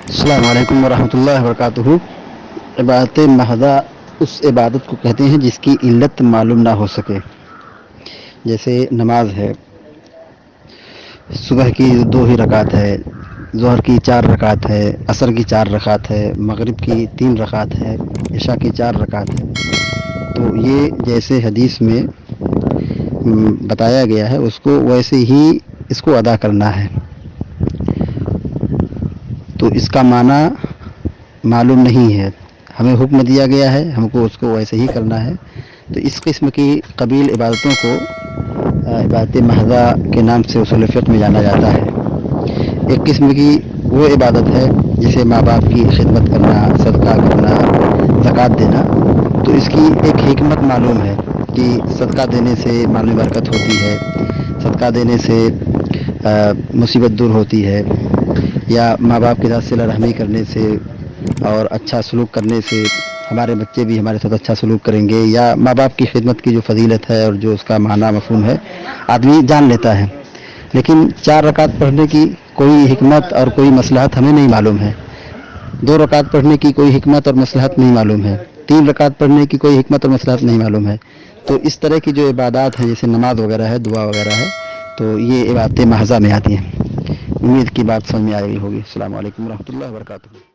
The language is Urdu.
السلام علیکم ورحمۃ اللہ وبرکاتہ۔ عبادت محضہ اس عبادت کو کہتے ہیں جس کی علت معلوم نہ ہو سکے، جیسے نماز ہے، صبح کی 2 ہی رکعت ہے، ظہر کی 4 رکعت ہے، عصر کی 4 رکعت ہے، مغرب کی 3 رکعت ہے، عشاء کی 4 رکعت ہے۔ تو یہ جیسے حدیث میں بتایا گیا ہے اس کو ویسے ہی اس کو ادا کرنا ہے۔ تو اس کا معنی معلوم نہیں ہے، ہمیں حکم دیا گیا ہے، ہم کو اس کو ویسے ہی کرنا ہے۔ تو اس قسم کی قبیل عبادتوں کو عبادت محضہ کے نام سے اصول فقہ میں جانا جاتا ہے۔ ایک قسم کی وہ عبادت ہے جسے ماں باپ کی خدمت کرنا، صدقہ کرنا، زکوٰۃ دینا۔ تو اس کی ایک حکمت معلوم ہے کہ صدقہ دینے سے مالی برکت ہوتی ہے، صدقہ دینے سے مصیبت دور ہوتی ہے، یا ماں باپ کے ساتھ صلہ رحمی کرنے سے اور اچھا سلوک کرنے سے ہمارے بچے بھی ہمارے ساتھ اچھا سلوک کریں گے، یا ماں باپ کی خدمت کی جو فضیلت ہے اور جو اس کا معنی مفہوم ہے آدمی جان لیتا ہے۔ لیکن 4 رکعت پڑھنے کی کوئی حکمت اور کوئی مصلحت ہمیں نہیں معلوم ہے، 2 رکعت پڑھنے کی کوئی حکمت اور مصلحت نہیں معلوم ہے، 3 رکعت پڑھنے کی کوئی حکمت اور مصلحت نہیں معلوم ہے۔ تو اس طرح کی جو عبادات ہیں جیسے نماز وغیرہ ہے، دعا وغیرہ ہے، تو یہ عبادت محضہ میں آتی ہیں۔ امید کی بات سمجھ میں آ رہی ہوگی۔ السلام علیکم ورحمۃ اللہ وبرکاتہ۔